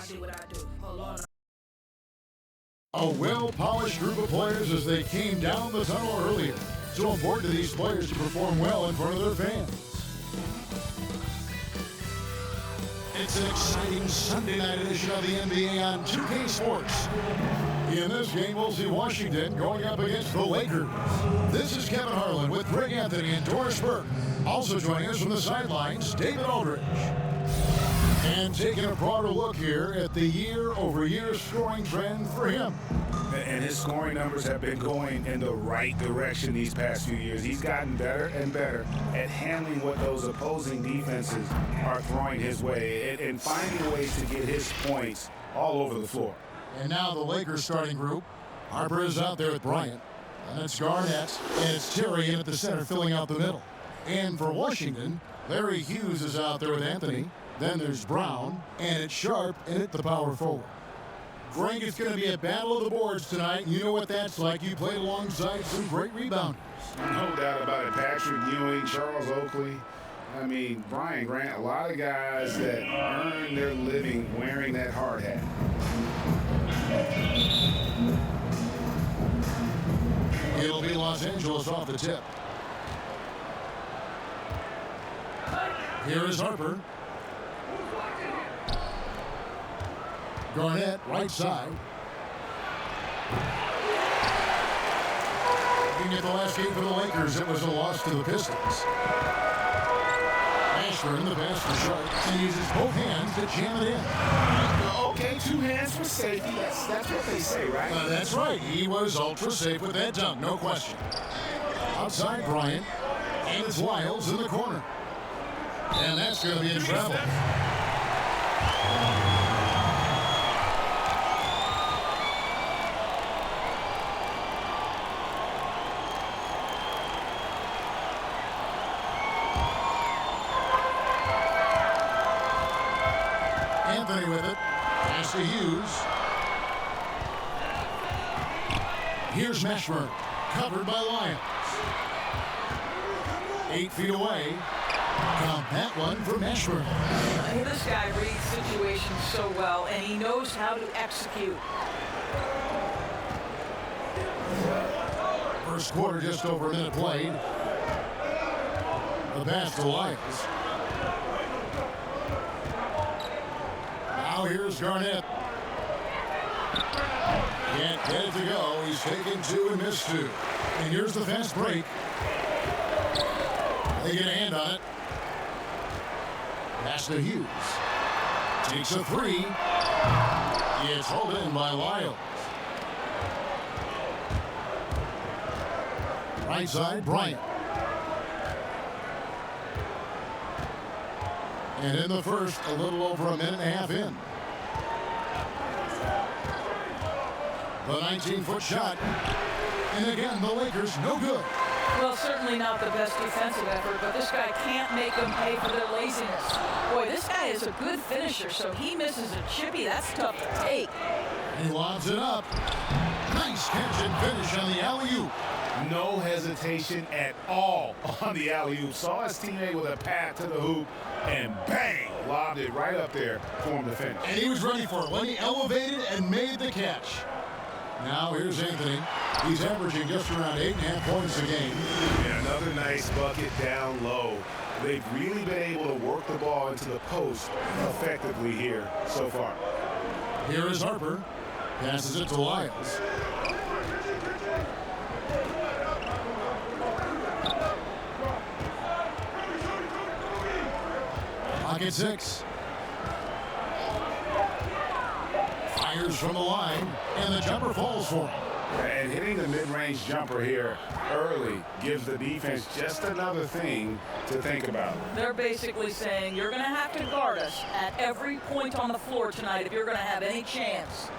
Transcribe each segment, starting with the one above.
do what I do. Hold on. A well-polished group of players as they came down the tunnel earlier. So important to these players to perform well in front of their fans. It's an exciting Sunday night edition of the NBA on 2K Sports. In this game, we'll see Washington going up against the Lakers. This is Kevin Harlan with Greg Anthony and Doris Burke. Also joining us from the sidelines, David Aldridge. And taking a broader look here at the year-over-year scoring trend for him. And his scoring numbers have been going in the right direction these past few years. He's gotten better and better at handling what those opposing defenses are throwing his way and finding ways to get his points all over the floor. And now the Lakers starting group. Harper is out there with Bryant. And it's Garnett. And it's Terry in at the center filling out the middle. And for Washington, Larry Hughes is out there with Anthony. Then there's Brown. And it's Sharp in at the power forward. Frank, it's going to be a battle of the boards tonight. You know what that's like. You played alongside some great rebounders. No doubt about it. Patrick Ewing, Charles Oakley. I mean, Brian Grant, a lot of guys that earn their living wearing that hard hat. It'll be Los Angeles off the tip. Here is Harper. Garnett, right side. Looking at the last game for the Lakers, it was a loss to the Pistons. Ashburn, the pass to Sharp, and uses both hands to jam it in. Okay, two hands for safety. That's what they say, right? That's right. He was ultra safe with that dunk, no question. Outside Bryant, and it's Wiles in the corner. And that's going to be in trouble. Anthony with it. Pass to Hughes. Here's Mashburn. Covered by Lyons. 8 feet away. Count that one for Mashburn. This guy reads situations so well, and he knows how to execute. First quarter, just over a minute played. The pass to Lyons. Now here's Garnett. Can't get it to go. He's taken 2 and missed 2. And here's the fast break. They get a hand on it. Pass to Hughes. Takes a 3. It's held in by Lyles. Right side, Bryant. And in the first, a little over a minute and a half in. The 19-foot shot. And again, the Lakers no good. Well, certainly not the best defensive effort, but this guy can't make them pay for their laziness. Boy, this guy is a good finisher, so he misses a chippy. That's tough to take. He lobs it up. Nice catch and finish on the alley-oop. No hesitation at all on the alley-oop. Saw his teammate with a pat to the hoop, and bang, lobbed it right up there for him to finish. And he was ready for it when he elevated and made the catch. Now here's Anthony. He's averaging just around 8.5 points a game. And another nice bucket down low. They've really been able to work the ball into the post effectively here so far. Here is Harper. Passes it to Lyles. Pocket 6. Fires from the line, and the jumper falls for him. And hitting the mid-range jumper here early gives the defense just another thing to think about. They're basically saying you're going to have to guard us at every point on the floor tonight if you're going to have any chance.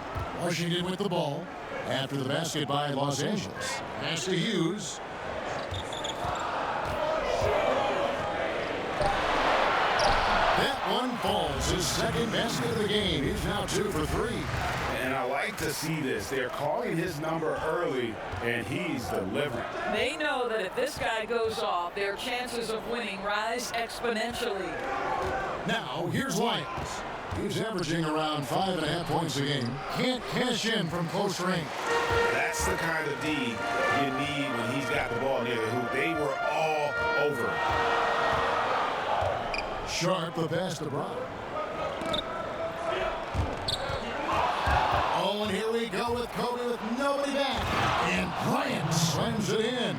Washington with the ball after the basket by Los Angeles. Pass to Hughes. That one falls. His second basket of the game. He's now 2 for 3. And I like to see this. They're calling his number early, and he's delivering. They know that if this guy goes off, their chances of winning rise exponentially. Now, here's Lyons. He's averaging around 5.5 points a game. Can't cash in from close range. That's the kind of D you need when he's got the ball near the hoop. They were all over. Sharp, the pass to Brown. Oh, and here we go with Kobe with nobody back. And Bryant slams it in.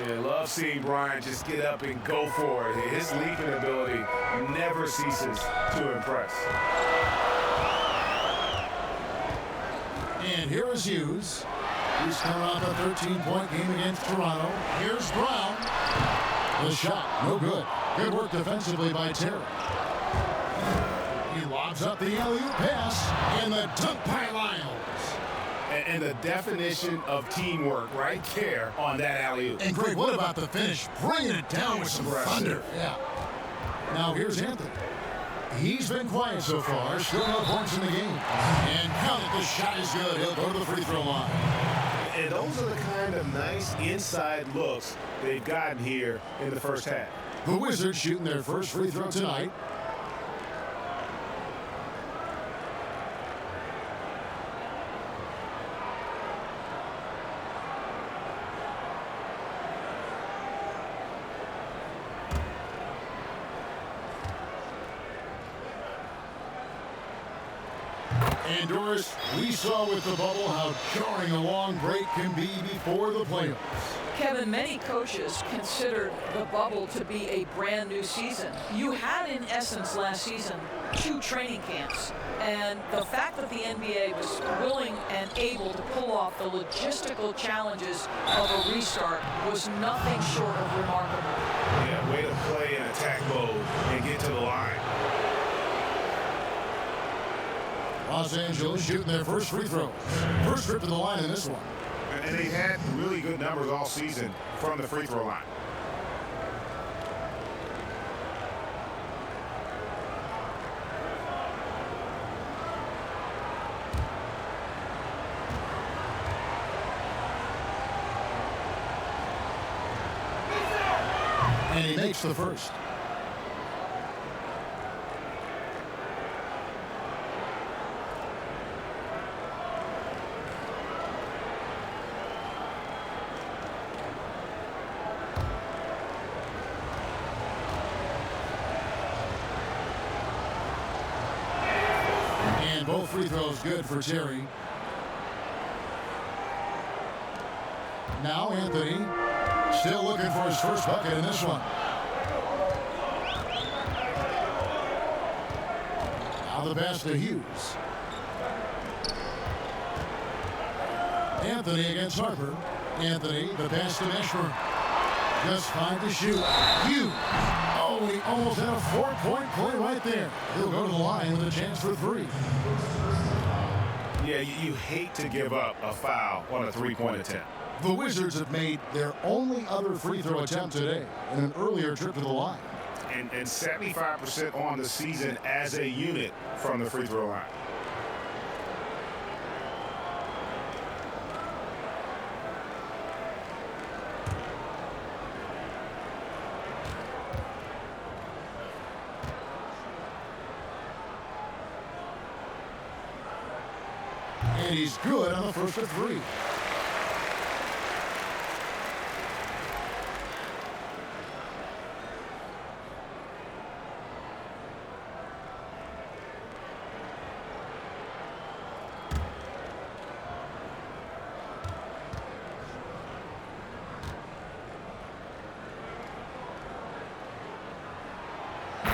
Yeah, love seeing Bryant just get up and go for it. His leaping ability never ceases to impress. And here is Hughes. He's coming off a 13-point game against Toronto. Here's Brown. The shot, no good. Good work defensively by Terry. He lobs up the alley-oop pass, and the dunk by Lyles. And the definition of teamwork right there on that alley-oop. And Greg, what about the finish? Bringing it down with some thunder. Yeah. Now here's Anthony. He's been quiet so far. Still no points in the game. And count it, the shot is good. He'll go to the free throw line. And those are the kind of nice inside looks they've gotten here in the first half. The Wizards shooting their first free throw tonight. And Doris, we saw with the bubble how jarring a long break can be before the playoffs. Kevin, many coaches considered the bubble to be a brand new season. You had, in essence, last season, 2 training camps. And the fact that the NBA was willing and able to pull off the logistical challenges of a restart was nothing short of remarkable. Yeah, way to play in attack mode and get to the line. Los Angeles shooting their first free throws. First trip to the line in this one. And they've had really good numbers all season from the free throw line. And he makes the first. Both free throws good for Terry. Now Anthony still looking for his first bucket in this one. Now the pass to Hughes. Anthony against Harper. Anthony, the pass to Meshburn. Just 5 to shoot. Hughes. Oh, he almost had a 4-point play right there. He'll go to the line with a chance for 3. Yeah, you hate to give up a foul on a 3-point attempt. The Wizards have made their only other free throw attempt today in an earlier trip to the line. And 75% on the season as a unit from the free throw line. And he's good on the first of 3.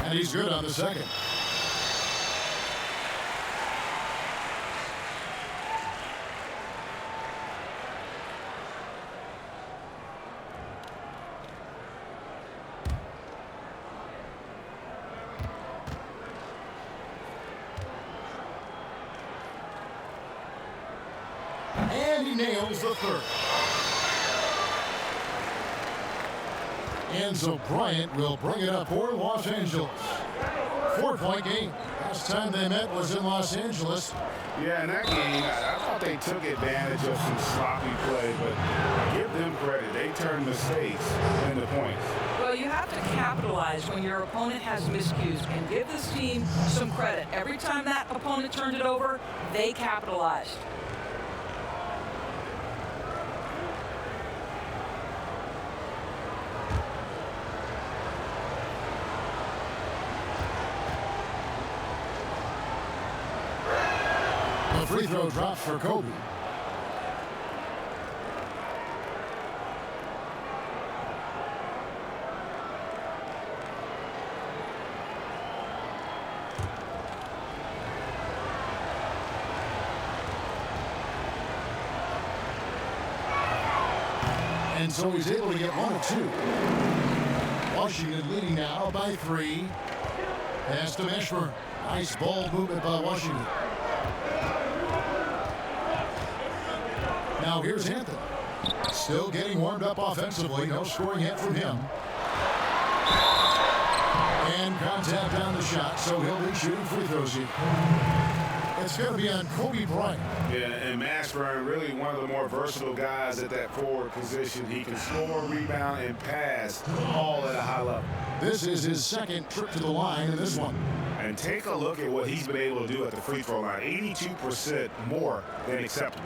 And he's good on the second. And he nails the third. And so Bryant will bring it up for Los Angeles. 4-point game. Last time they met was in Los Angeles. Yeah, in that game, I thought they took advantage of some sloppy play, but give them credit. They turned mistakes into points. Well, you have to capitalize when your opponent has miscues, and give this team some credit. Every time that opponent turned it over, they capitalized. The free throw drops for Kobe. And so he's able to get 1 or 2. Washington leading now by 3. Pass to Meshburn. Nice ball movement by Washington. Now here's Hampton. Still getting warmed up offensively. No scoring yet from him. And contact on the shot, so he'll be shooting free throws here. It's going to be on Kobe Bryant. Yeah, and Mashburn, really one of the more versatile guys at that forward position. He can score, rebound, and pass all at a high level. This is his second trip to the line in this one. And take a look at what he's been able to do at the free throw line. 82% more than acceptable.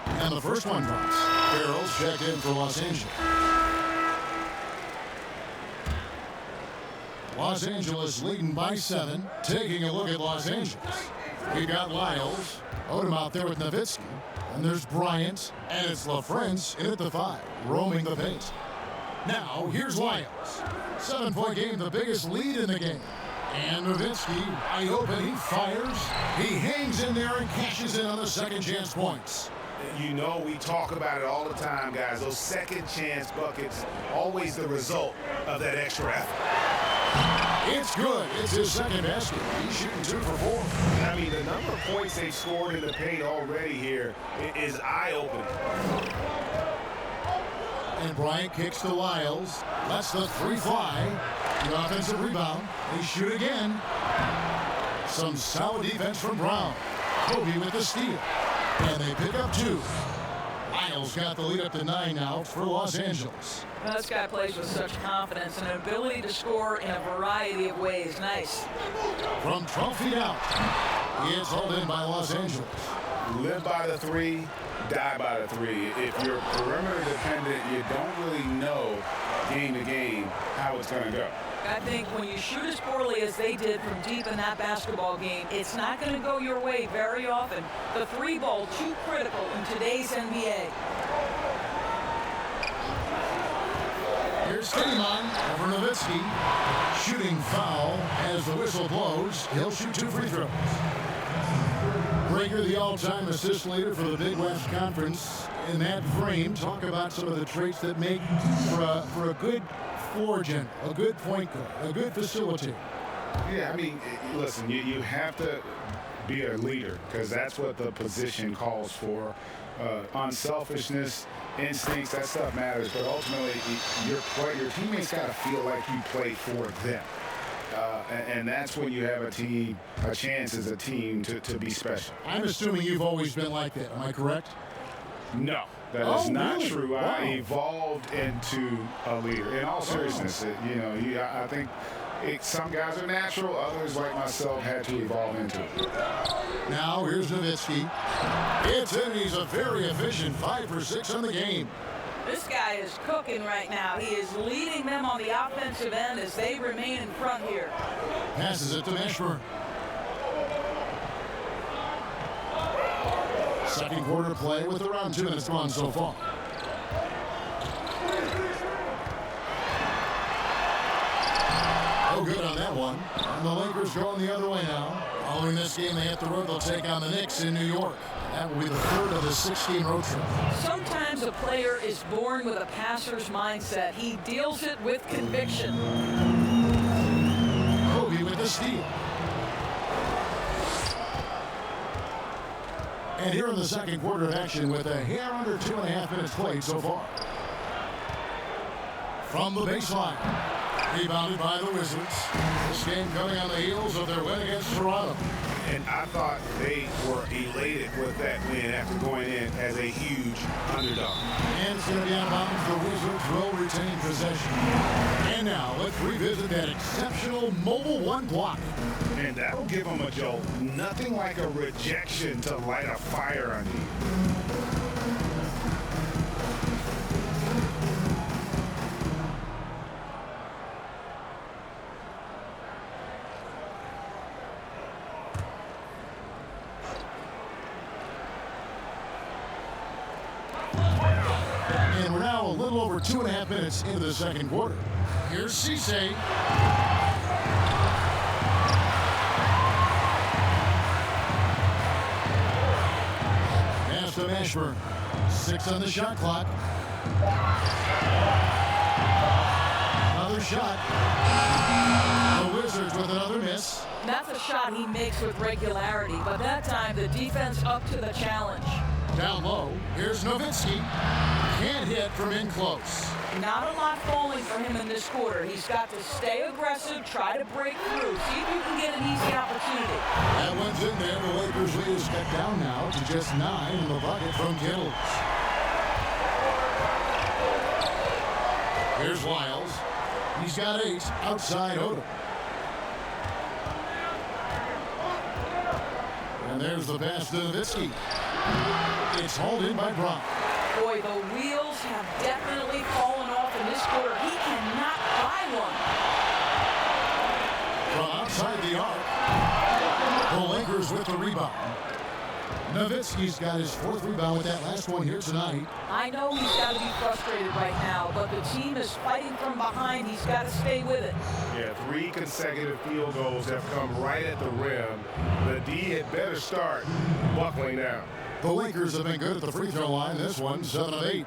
And the first one drops. Farrell's checked in for Los Angeles. Los Angeles leading by 7. Taking a look at Los Angeles. We've got Lyles. Odom out there with Nowitzki. And there's Bryant. And it's LaFrance in at the 5. Roaming the paint. Now, here's Lyles. 7-point game, the biggest lead in the game. And Nowitzki, wide open, he fires. He hangs in there and cashes in on the second chance points. You know, we talk about it all the time, guys. Those second chance buckets, always the result of that extra effort. It's good. It's his second basket. He's shooting 2 for 4. I mean, the number of points they've scored in the paint already here is eye-opening. And Bryant kicks to Lyles. Lets the 3 fly. The offensive rebound. They shoot again. Some solid defense from Brown. Kobe with the steal. And they pick up 2. Lyles got the lead up to 9 now for Los Angeles. Well, this guy plays with such confidence and an ability to score in a variety of ways. Nice. From 12 feet out, it's hauled in by Los Angeles. Live by the 3, die by the 3. If you're perimeter dependent, you don't really know game to game how it's going to go. I think when you shoot as poorly as they did from deep in that basketball game, it's not going to go your way very often. The 3 ball, too critical in today's NBA. Here's Kingman over Nowitzki. Shooting foul as the whistle blows. He'll shoot 2 free throws. Breaker, the all-time assist leader for the Big West Conference. In that frame, talk about some of the traits that make for a good floor general, a good point guard, a good facilitator. Yeah, I mean, listen, you have to be a leader because that's what the position calls for. Unselfishness, instincts, that stuff matters. But ultimately, your teammates got to feel like you play for them. And that's when you have a chance as a team to be special. I'm assuming you've always been like that. Am I correct? No, that is not really? true. Wow. I evolved into a leader. In all seriousness, I think some guys are natural. Others, like myself, had to evolve into it. Now, here's Nowitzki. It's in. He's a very efficient 5 for 6 on the game. This guy is cooking right now. He is leading them on the offensive end as they remain in front here. Passes it to Meshburn. Second quarter play with around 2 minutes gone so far. Oh, good on that one. And the Lakers going the other way now. Following this game, they hit the road. They'll take on the Knicks in New York. That will be the 3rd of the 16 road trip. Sometimes a player is born with a passer's mindset. He deals it with conviction. Kobe with the steal. And here in the second quarter of action with a hair under 2.5 minutes played so far. from the baseline. Rebounded by the Wizards. This game coming on the heels of their win against Toronto. And I thought they were elated with that win after going in as a huge underdog. And it's going to be out of bounds. The Wizards will retain possession. And now let's revisit that exceptional Mobile One block. And that'll give them a jolt. Nothing like a rejection to light a fire under you. And we're now a little over 2.5 minutes into the second quarter. Here's Cisse. Pass to Mashburn. 6 on the shot clock. Another shot. The Wizards with another miss. That's a shot he makes with regularity, but that time the defense up to the challenge. Down low, here's Nowitzki. Can't hit from in close. Not a lot falling for him in this quarter. He's got to stay aggressive, try to break through, see if you can get an easy opportunity. That one's in there. The Lakers lead is cut down now to just 9 in the bucket from Kittles. Here's Wiles. He's got 8 outside Odom. And there's the pass to Nowitzki. It's hauled in by Brock. Boy, the wheels have definitely fallen off in this quarter. He cannot buy one. From outside the arc, the Lakers with the rebound. Nowitzki's got his 4th rebound with that last one here tonight. I know he's got to be frustrated right now, but the team is fighting from behind. He's got to stay with it. Yeah, 3 consecutive field goals have come right at the rim. The D had better start buckling down. The Lakers have been good at the free throw line. This one, 7 of 8.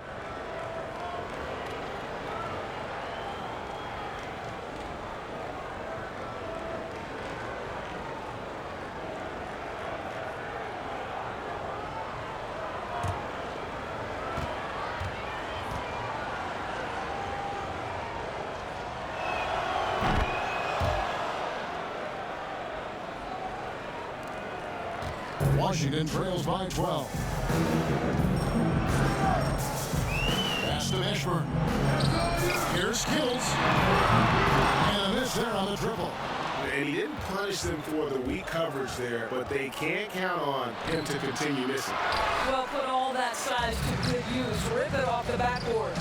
Washington trails by 12. Pass to Mashburn. Here's Kittles. And a miss there on the triple. And he didn't punish them for the weak coverage there, but they can't count on him to continue missing. Well, put all that size to good use. Rip it off the backboard.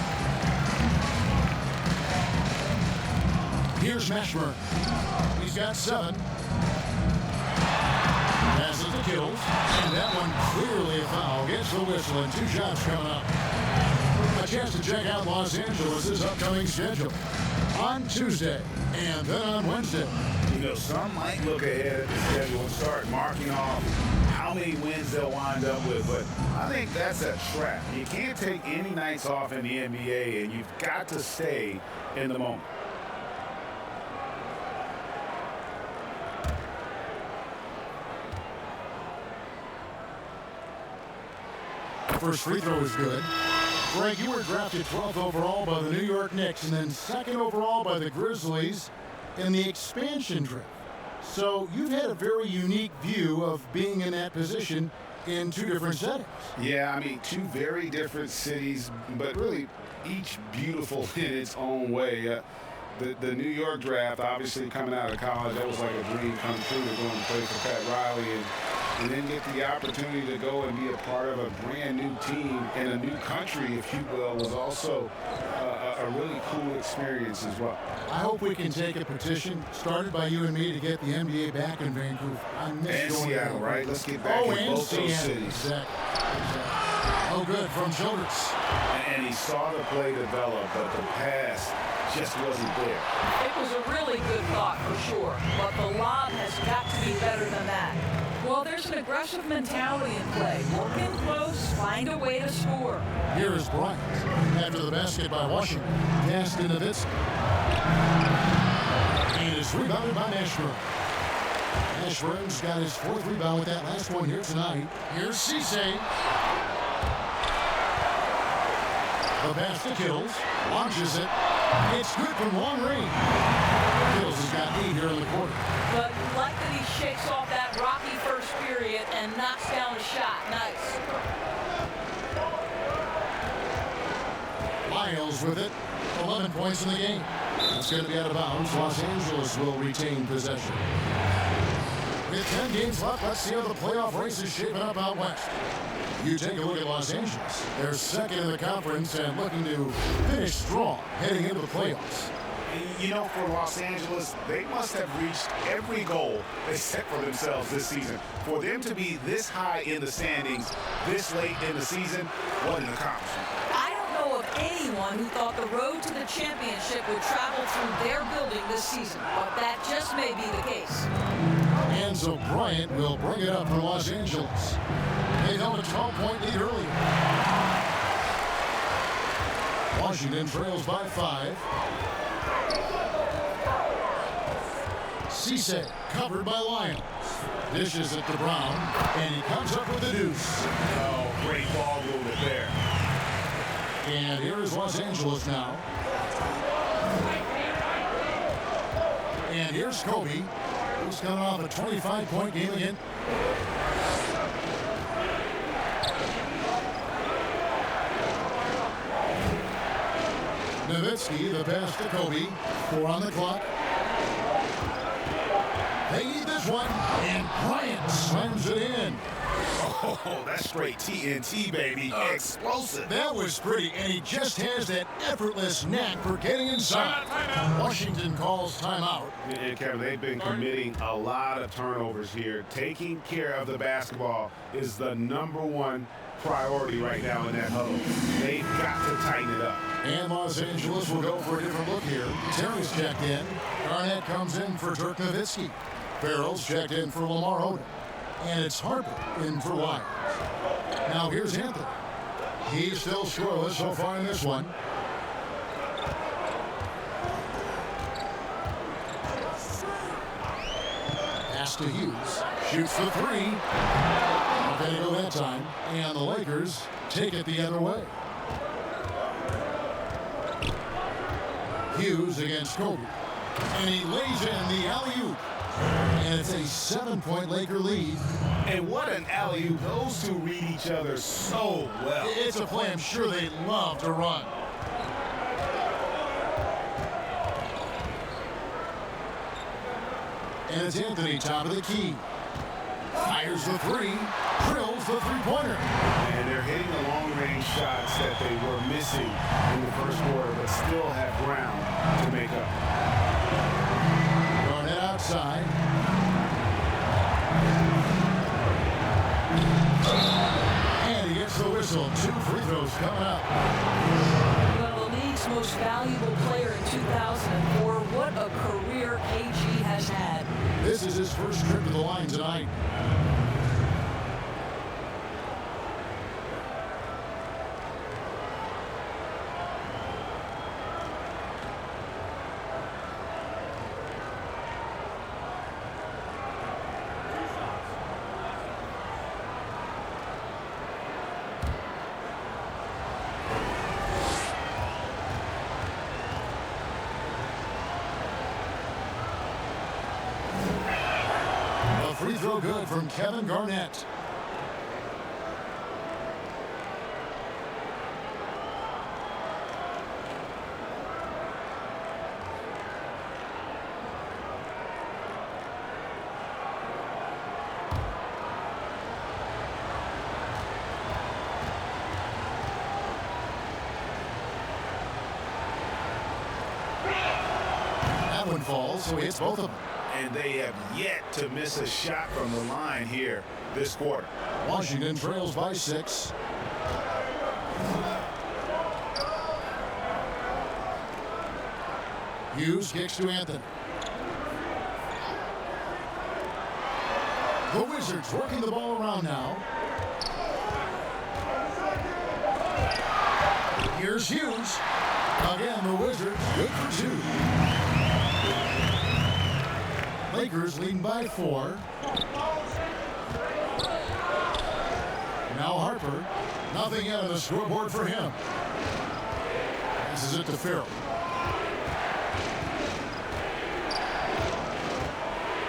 Here's Mashburn. He's got 7. Passes to Kittles, and that one clearly a foul. Gets the whistle, and 2 shots coming up. A chance to check out Los Angeles' upcoming schedule on Tuesday and then on Wednesday. You know, some might look ahead at the schedule and start marking off how many wins they'll wind up with, but I think that's a trap. You can't take any nights off in the NBA, and you've got to stay in the moment. First free throw is good. Greg, you were drafted 12th overall by the New York Knicks and then 2nd overall by the Grizzlies in the expansion draft. So you've had a very unique view of being in that position in 2 different settings. Yeah, I mean, 2 very different cities, but really each beautiful in its own way. The New York draft, obviously coming out of college, that was like a dream come true to go and play for Pat Riley and then get the opportunity to go and be a part of a brand new team in a new country, if you will, was also a really cool experience as well. I hope we can take a petition started by you and me to get the NBA back in Vancouver. I miss and going Seattle, there. right? Let's get back in both those cities. Exactly. Oh, good from Childress. And he saw the play develop, but the pass just wasn't there. It was a really good thought for sure, but the lob has got to be better than that. Well, there's an aggressive mentality in play. Work in close, find a way to score. Here is Bryant after the basket by Washington. Pass to Nowitzki. And it's rebounded by Mashburn. Mashburn's got his 4th rebound with that last one here tonight. Here's Cisse. The pass to Kittles. Launches it. It's good from long range. Hills has got 8 here in the quarter. But like that he shakes off that rocky first period and knocks down a shot. Nice. Miles with it. 11 points in the game. It's going to be out of bounds. Los Angeles will retain possession. With 10 games left, let's see how the playoff race is shaping up out west. You take a look at Los Angeles. They're second in the conference and looking to finish strong heading into the playoffs. You know, for Los Angeles, they must have reached every goal they set for themselves this season. For them to be this high in the standings this late in the season, what an accomplishment. I don't know of anyone who thought the road to the championship would travel through their building this season, but that just may be the case. And so Bryant will bring it up for Los Angeles. They held a 12-point lead earlier. Washington trails by 5. Cisse covered by Lyons. Dishes it to Brown, and he comes up with the deuce. Oh, great ball movement there. And here is Los Angeles now. And here's Kobe, who's coming off a 25-point game again. Nowitzki, the pass to Kobe. 4 on the clock. They need this one, and Bryant slams it in. Oh, that's straight TNT, baby. Explosive. That was pretty, and he just has that effortless knack for getting inside. Washington calls timeout. And Kevin, they've been committing a lot of turnovers here. Taking care of the basketball is the #1 priority right now in that huddle. They've got to tighten it up. And Los Angeles will go for a different look here. Terry's checked in. Garnett comes in for Dirk Nowitzki. Farrell's checked in for Lamar Odom. And it's Harper in for Lyons. Now here's Anthony. He's still scoreless so far in this one. Pass to Hughes. Shoots the 3. Not going to go that time. And the Lakers take it the other way. Hughes against Kobe. And he lays in the alley-oop. And it's a 7-point Laker lead. And what an alley-oop. Those two read each other so well. It's a play I'm sure they love to run. And it's Anthony, top of the key. Fires the 3. Drills the 3-pointer. And they're hitting the long-range shots that they were missing in the first quarter, but still have ground to make up. Garnett outside. And he gets the whistle. 2 free throws coming up. Well, the league's most valuable player in 2004. What a career KG has had. This is his first trip to the line tonight. Free throw good from Kevin Garnett. That one falls, so he hits both of them. And they have yet to miss a shot from the line here this quarter. Washington trails by 6. Hughes kicks to Anthony. The Wizards working the ball around now. Here's Hughes. Again, the Wizards good for 2. Lakers leading by 4. Now Harper. Nothing yet on the scoreboard for him. Passes it to Farrell.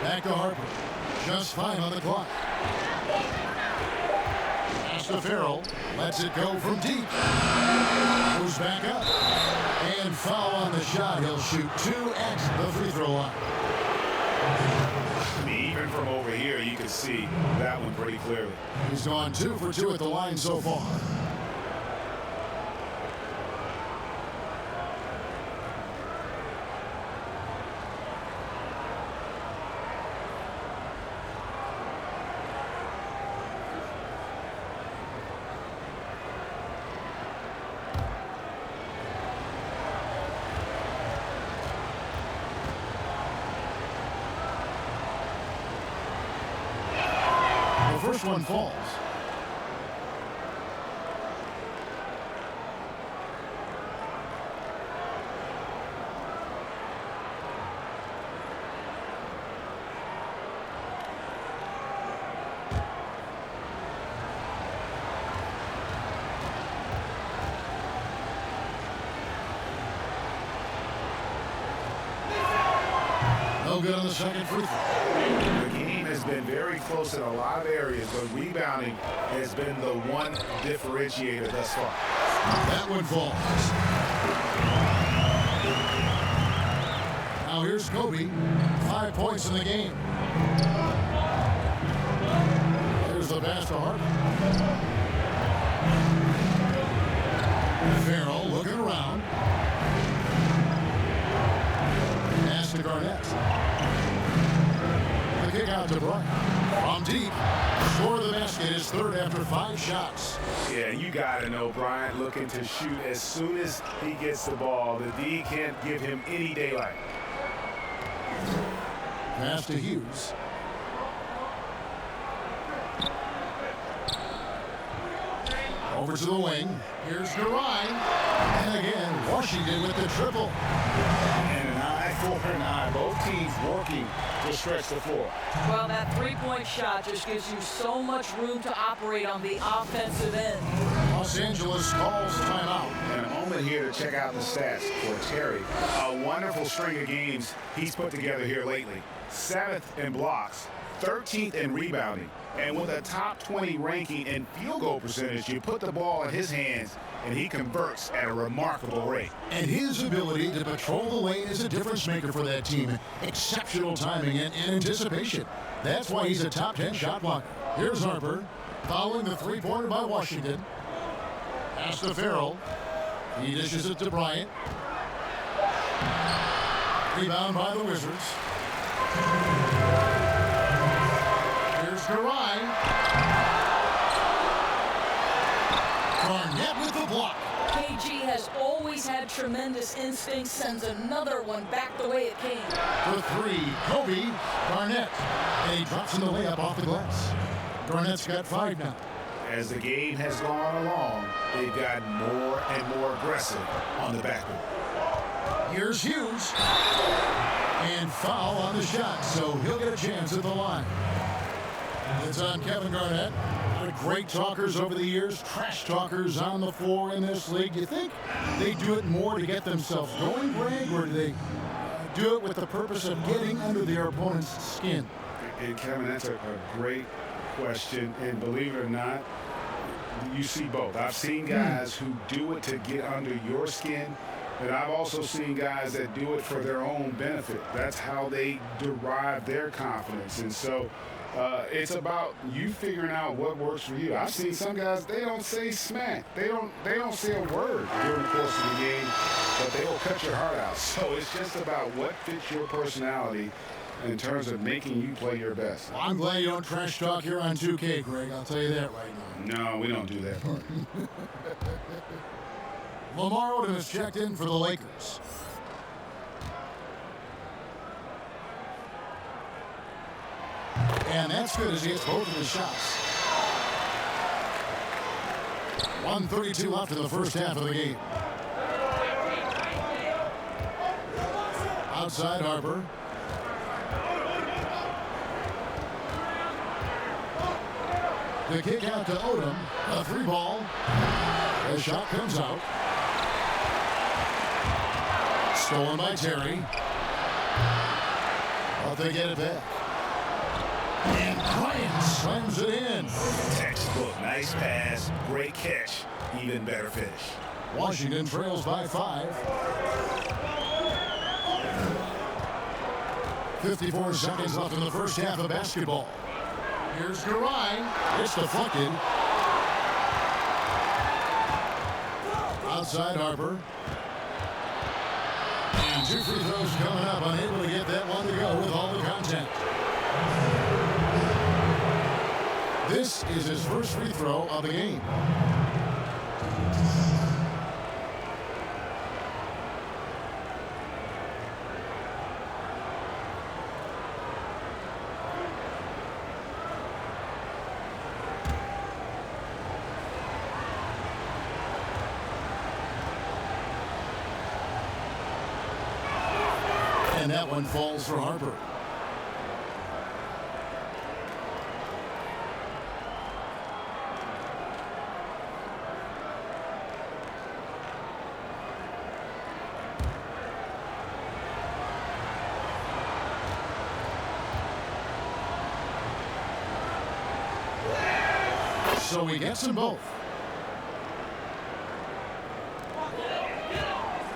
Back to Harper. Just 5 on the clock. Pass to Farrell. Lets it go from deep. Goes back up. And foul on the shot. He'll shoot 2 at the free throw line. I mean, even from over here, you can see that one pretty clearly. He's gone 2 for 2 at the line so far. The first one falls. No good on the second free throw. The game has been very close in a lot of areas, but rebounding has been the one differentiator thus far. That one falls. Now here's Kobe. 5 points in the game. There's the pass to Harper. Farrell looking around. Pass to Garnett. The kick out to Bryant. From deep. Score the basket is third after 5 shots. Yeah, you got to know Bryant looking to shoot as soon as he gets the ball. The D can't give him any daylight. Pass to Hughes. Over to the wing. Here's Garai. And again, Washington with the triple. And an eye for an eye. Both teams working to stretch the floor. Well, that three-point shot just gives you so much room to operate on the offensive end. Los Angeles calls timeout. And a moment here to check out the stats for Terry. A wonderful string of games he's put together here lately. 7th in blocks, 13th in rebounding. And with a top 20 ranking in field goal percentage, you put the ball in his hands, and he converts at a remarkable rate. And his ability to patrol the lane is a difference maker for that team. Exceptional timing and anticipation. That's why he's a top 10 shot blocker. Here's Harper, following the three-pointer by Washington. Pass to Farrell. He dishes it to Bryant. Rebound by the Wizards. Here's Garai. Garnett with the block. KG has always had tremendous instincts, sends another one back the way it came. For 3, Kobe, Garnett. And he drops in the layup off the glass. Garnett's got 5 now. As the game has gone along, they've gotten more and more aggressive on the backboard. Here's Hughes. And foul on the shot, so he'll get a chance at the line. It's on Kevin Garnett. One of the great talkers over the years, trash talkers on the floor in this league. You think they do it more to get themselves going, Greg, or do they do it with the purpose of getting under their opponent's skin? And Kevin, that's a great question, and believe it or not, you see both. I've seen guys who do it to get under your skin, but I've also seen guys that do it for their own benefit. That's how they derive their confidence. And so it's about you figuring out what works for you. I've seen some guys, they don't say smack. They don't say a word during the course of the game, but they will cut your heart out. So it's just about what fits your personality in terms of making you play your best. Well, I'm glad you don't trash talk here on 2K, Greg. I'll tell you that right now. No, we don't do that part. Lamar Odom has checked in for the Lakers. And that's good as he hits both of his shots. 1:32 left in the first half of the game. Outside Harper. The kick out to Odom. A 3-ball. The shot comes out. Stolen by Terry. But they get it back. And Bryant slams it in. Textbook, nice pass, great catch, even better finish. Washington trails by 5. 54 seconds left in the first half of basketball. Here's Garay. It's deflected. Outside Harper. And 2 free throws coming up. Unable to get that one to go with all the contact. This is his first free throw of the game. And that one falls for Harper. So he gets them both.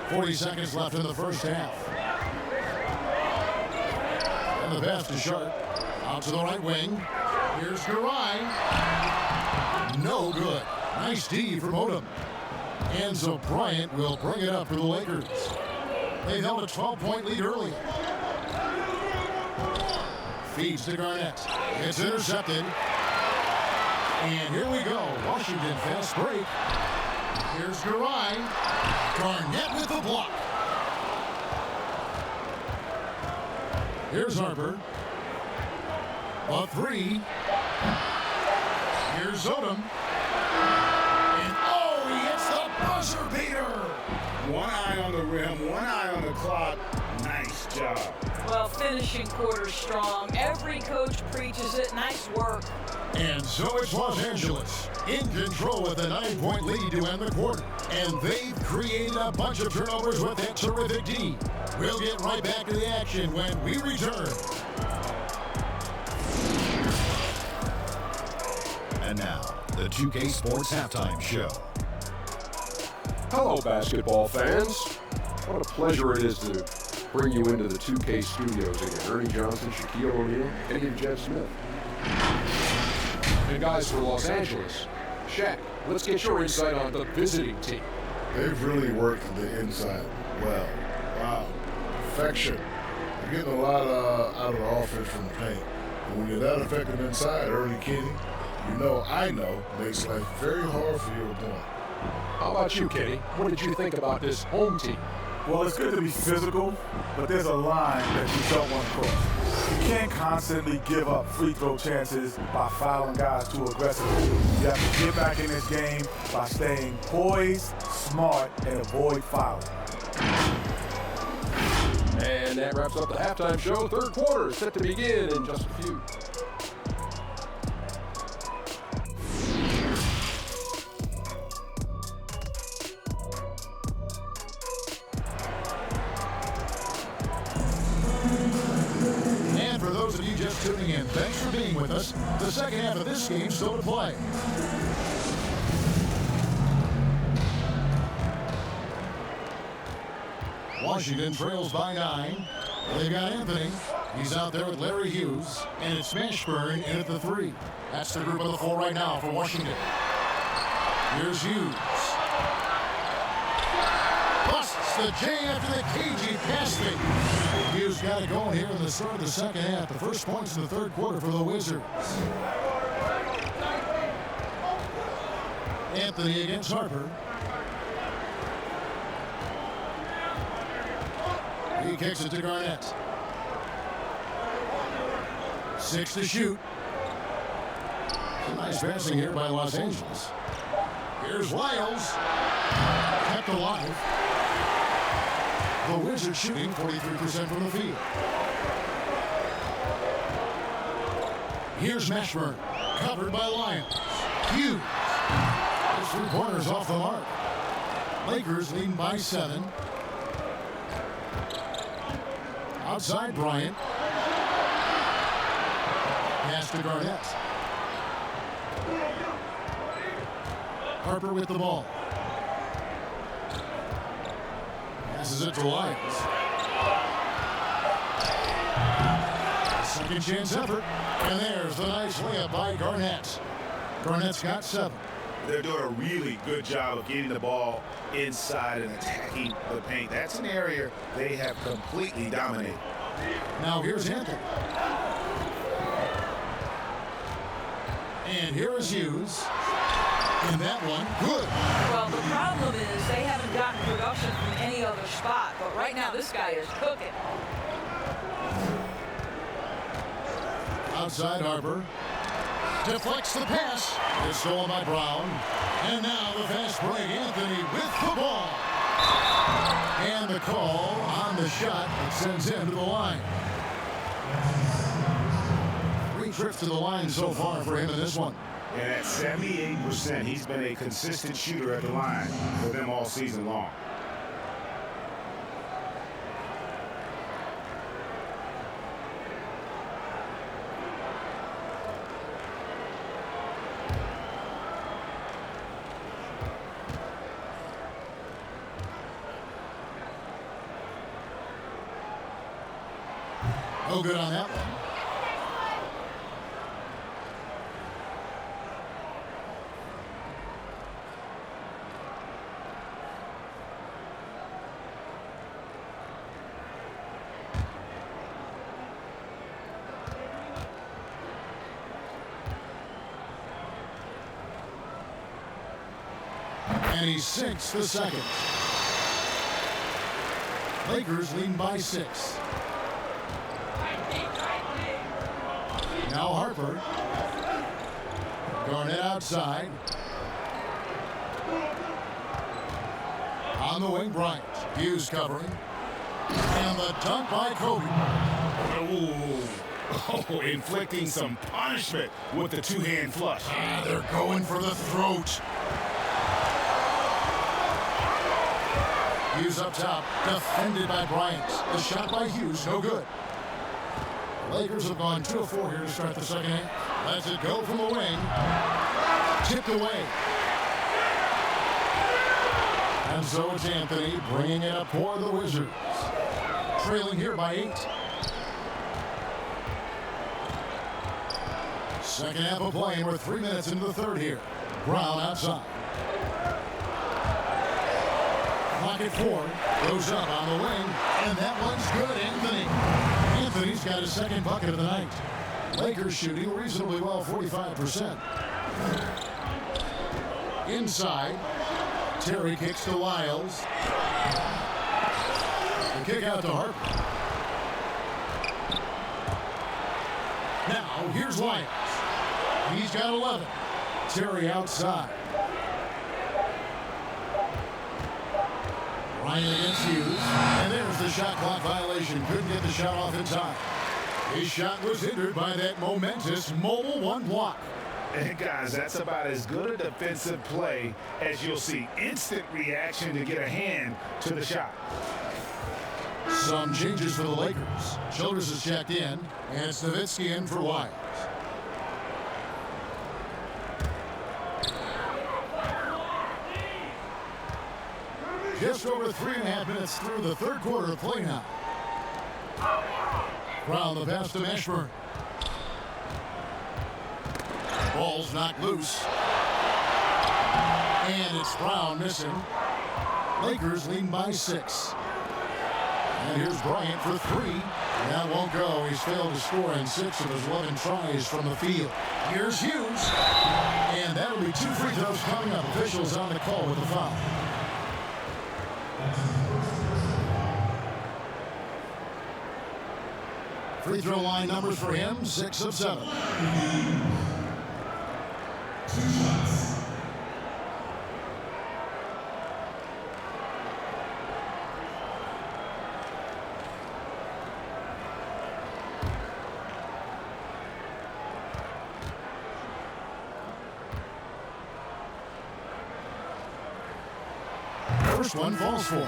40 seconds left in the first half. And the pass to Sharp. Out to the right wing. Here's Garay. No good. Nice D from Odom. And so Bryant will bring it up for the Lakers. They held a 12-point lead early. Feeds to Garnett. It's intercepted. And here we go. Washington fast break. Here's Garay. Garnett with the block. Here's Harper. A 3. Here's Odom. And oh, he hits the buzzer beater. One eye on the rim, one eye on the clock. Nice job. Well, finishing quarters strong. Every coach preaches it. Nice work. And so it's Los Angeles in control with a 9-point lead to end the quarter. And they've created a bunch of turnovers with that terrific D. We'll get right back to the action when we return. And now, the 2K Sports Halftime Show. Hello, basketball fans. What a pleasure it is to bring you into the 2K studios again. Ernie Johnson, Shaquille O'Neal, and even Jeff Smith. And guys, for Los Angeles, Shaq, let's get your insight on the visiting team. They've really worked the inside well. Wow. Perfection. They're getting a lot out of the offense from the paint. And when you're that effective inside, early Kenny, I know, makes life very hard for your opponent. How about you, Kenny? What did you think about this home team? Well, it's good to be physical, but there's a line that you don't want to cross. You can't constantly give up free throw chances by fouling guys too aggressively. You have to get back in this game by staying poised, smart, and avoid fouling. And that wraps up the halftime show. Third quarter is set to begin in just a few. And for those of you just tuning in, thanks for being with us. The second half of this game still to play. Washington trails by 9. They've got Anthony. He's out there with Larry Hughes. And it's Mashburn in at the 3. That's the group of the 4 right now for Washington. Here's Hughes. Busts the J after the cagey pass fake. Hughes got it going here in the start of the second half. The first points in the third quarter for the Wizards. Anthony against Harper. He kicks it to Garnett. 6 to shoot. Some nice passing here by Los Angeles. Here's Wiles. Kept alive. The Wizards shooting 43% from the field. Here's Mashburn. Covered by Lyons. Hughes. His 3 pointers off the mark. Lakers leading by 7. Outside Bryant. pass to Garnett. Harper with the ball. Passes it to Lyles. Second chance effort. And there's the nice layup by Garnett. Garnett's got 7. They're doing a really good job of getting the ball inside and attacking the paint. That's an area they have completely dominated. Now here's Anthony. And here is Hughes. And that one, good. Well, the problem is they haven't gotten production from any other spot. But right now, this guy is cooking. Outside Harper. Deflects the pass. It's stolen by Brown. And now the fast break. Anthony with the ball. And the call on the shot that sends him to the line. 3 trips to the line so far for him in this one. And at 78%, he's been a consistent shooter at the line for them all season long. No good on that one. And he sinks the second. Lakers lead by 6. Now Harper. Garnett outside. On the wing, Bryant. Hughes covering. And the dunk by Kobe. Oh, inflicting some punishment with the two-hand flush. Ah, they're going for the throat. Hughes up top, defended by Bryant. The shot by Hughes, no good. Lakers have gone 2 of 4 here to start the second half. Lets it go from the wing. Tipped away. And so it's Anthony bringing it up for the Wizards. Trailing here by 8. Second half of play, and we're 3 minutes into the third here. Brown outside. Clock at 4. Goes up on the wing, and that one's good, Anthony. Anthony's got his second bucket of the night. Lakers shooting reasonably well, 45%. Inside, Terry kicks to Lyles. The kick out to Harper. Now, here's Lyles. He's got 11. Terry outside. Ryan against Hughes. And there's the shot clock violation. Couldn't get the shot off in time. His shot was hindered by that momentous mobile 1 block. And guys, that's about as good a defensive play as you'll see. Instant reaction to get a hand to the shot. Some changes for the Lakers. Childress is checked in, and it's Nowitzki in for Wiles. Just over 3.5 minutes through the third quarter of play now. Brown the pass to Mashburn. Ball's knocked loose. And it's Brown missing. Lakers leading by 6. And here's Bryant for 3. That won't go. He's failed to score in 6 of his 11 tries from the field. Here's Hughes. And that'll be 2 free throws coming up. Officials on the call with the foul. Free throw line numbers for him, 6 of 7. First one falls for him.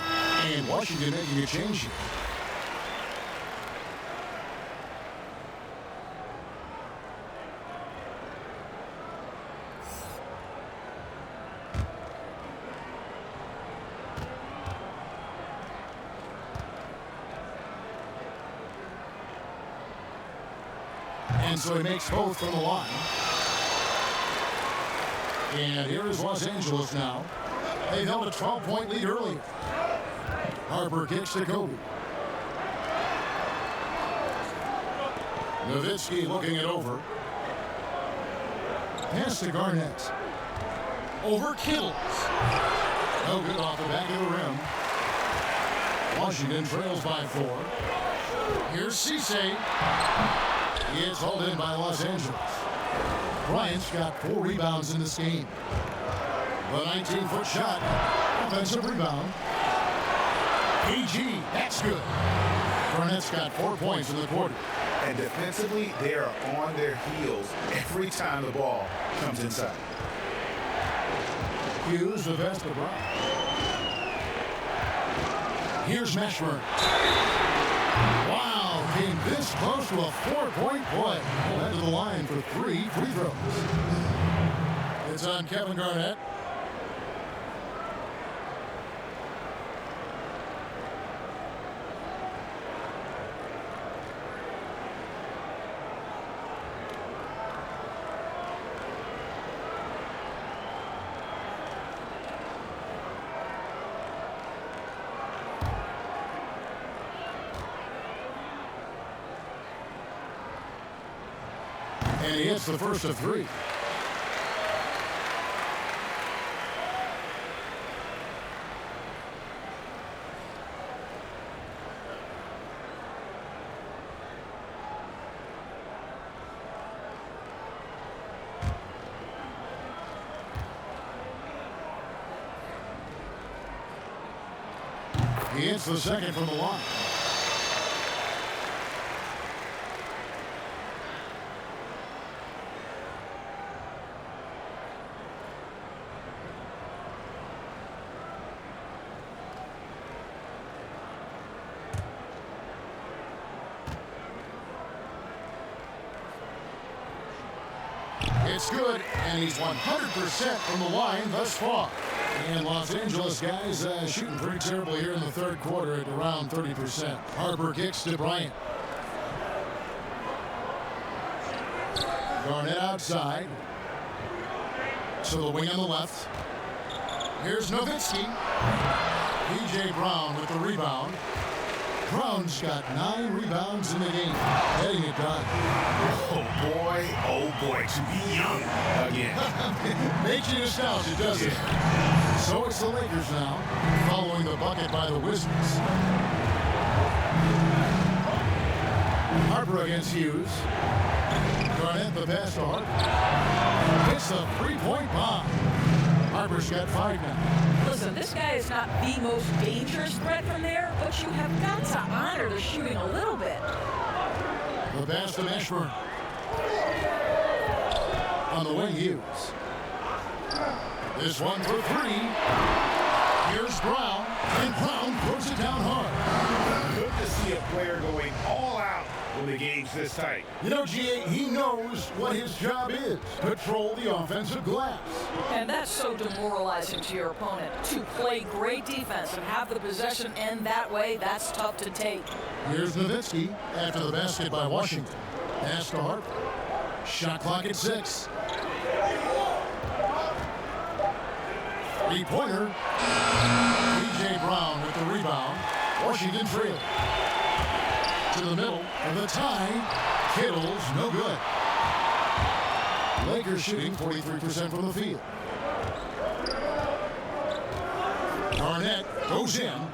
And Washington making a change here. And so he makes both from the line. And here is Los Angeles now. They held a 12-point lead earlier. Harper kicks to Kobe. Nowitzki looking it over. Pass to Garnett. Over Kittles. No good off the back of the rim. Washington trails by 4. Here's Cisse. It's hauled in by Los Angeles. Bryant's got 4 rebounds in this game. The 19-foot shot. Offensive rebound. PG. That's good. Garnett's got 4 points in the quarter. And defensively, they are on their heels every time the ball comes inside. Hughes, the best of Bryant. Here's Meshburn. Wow, came this close to a 4-point play. He'll head to the line for 3 free throws. It's on Kevin Garnett. And he hits the first of 3. He hits the second from the line. It's good, and he's 100% from the line thus far. And Los Angeles guys shooting pretty terrible here in the third quarter at around 30%. Harper kicks to Bryant. Garnett outside. To the wing on the left. Here's Nowitzki. P.J. Brown with the rebound. Brown's got 9 rebounds in the game. Getting it done. Oh boy, to be young again. Makes you nostalgic, doesn't it? So it's the Lakers now, following the bucket by the Wizards. Harper against Hughes. Garnett the pass to Harper. Hits the 3-point bomb. Harper's got 5 now. Listen, this guy is not the most dangerous threat from there, but you have got to honor the shooting a little bit. The pass to Meshburn. On the wing, Hughes. This one for 3. Here's Brown, and Brown throws it down hard. Good to see a player going all out when the game's this tight. You know, G.A., he knows what his job is. Patrol the offensive glass. And that's so demoralizing to your opponent. To play great defense and have the possession end that way, that's tough to take. Here's Nowitzki after the basket by Washington. Pass to Harper. Shot clock at 6. 3-pointer. P.J. Brown with the rebound. Washington trail. To the middle of the tie. Kittles, no good. Lakers shooting 43% from the field. Garnett goes in.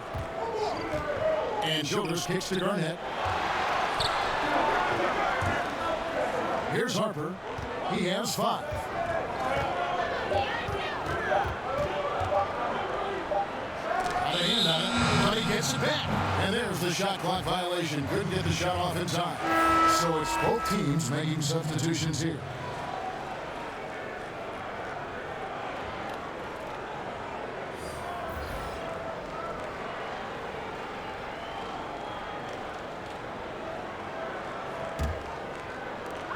And Childress kicks to Garnett. Here's Harper. He has 5. Out of hand on it, but he gets it back. And there's the shot clock violation. Couldn't get the shot off in time. So it's both teams making substitutions here.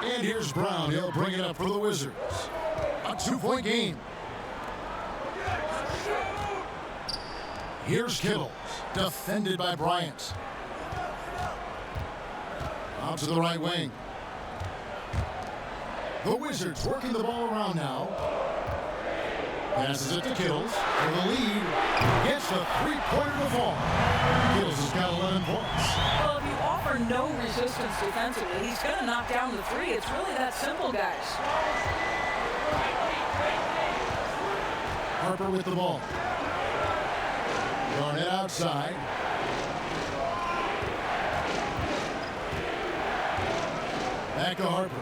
And here's Brown. He'll bring it up for the Wizards. A 2-point game. Here's Kittles, defended by Bryant. Out to the right wing. The Wizards working the ball around now. Passes it to Kittles for the lead. Gets the three-pointer to fall. Kittles has got 11 points. Well, if you offer no resistance defensively, he's going to knock down the three. It's really that simple, guys. Harper with the ball. Garnett outside. Back to Harper.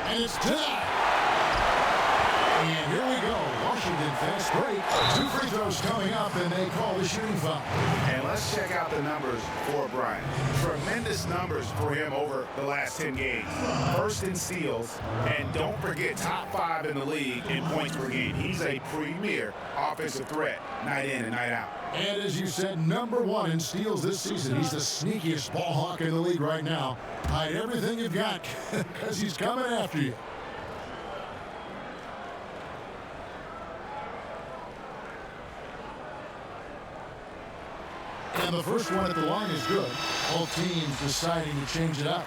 And it's tied. And here we go. Washington fast break. 2 free throws coming up, and they call the shooting foul. And let's check out the numbers for Bryant. Tremendous numbers for him over the last 10 games. First in steals, and don't forget, top 5 in the league in points per game. He's a premier offensive threat, night in and night out. And as you said, #1 in steals this season. He's the sneakiest ball hawk in the league right now. Hide everything you've got, because he's coming after you. And the first one at the line is good. Both teams deciding to change it up.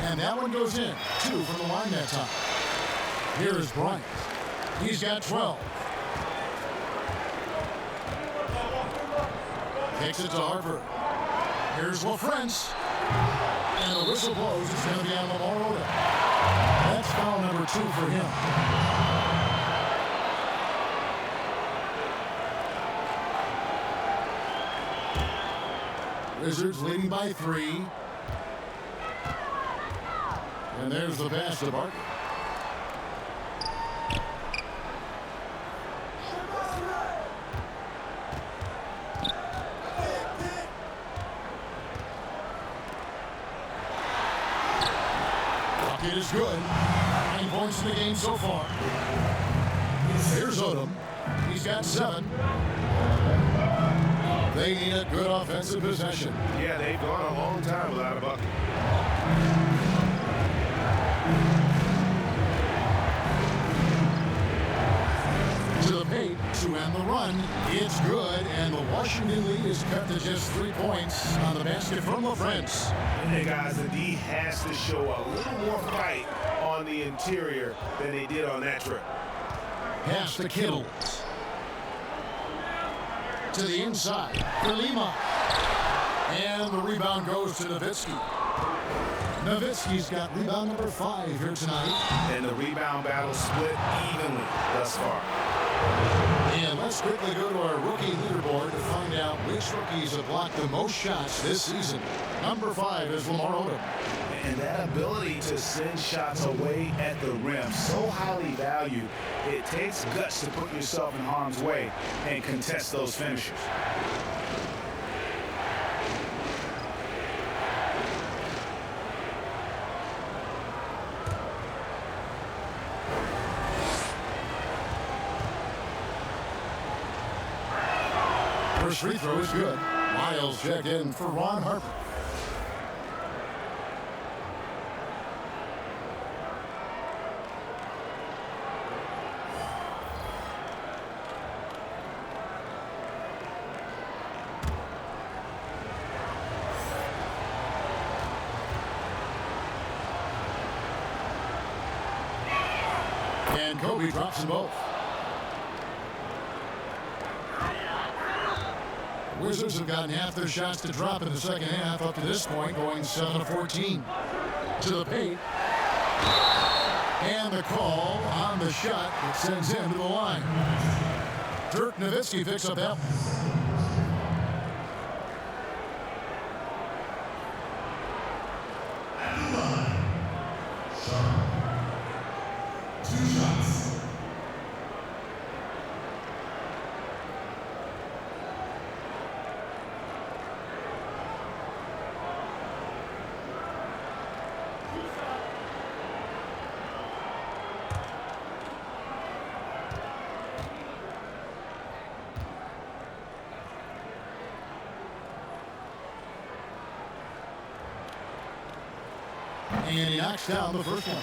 And that one goes in. 2 from the line that time. Here is Bryant. He's got 12. Kicks it to Harper. Here's LaFrance. And the whistle blows. It's going to be on Lamar Odom. That's foul number 2 for him. Wizards leading by 3. And there's the pass to Barker. It is good. 9 points in the game so far. Here's Odom. He's got 7. They need a good offensive possession. Yeah, they've gone a long time without a bucket. To the paint to end the run. It's good, and the Washington lead is cut to just 3 points on the basket from LaFrance. Hey guys, the D has to show a little more fight on the interior than they did on that trip. Pass to Kittles. To the inside for Lima. And the rebound goes to Nowitzki. Nowitzki's got rebound number 5 here tonight. And the rebound battle split evenly thus far. And let's quickly go to our rookie leaderboard to find out which rookies have blocked the most shots this season. Number 5 is Lamar Odom. And that ability to send shots away at the rim, so highly valued, it takes guts to put yourself in harm's way and contest those finishes. First free throw is good. Miles checked in for Ron Harper. And Kobe drops them both. Wizards have gotten half their shots to drop in the second half up to this point, going 7 of 14. To the paint. And the call on the shot that sends him to the line. Dirk Nowitzki picks up that one. And he knocks down the first one.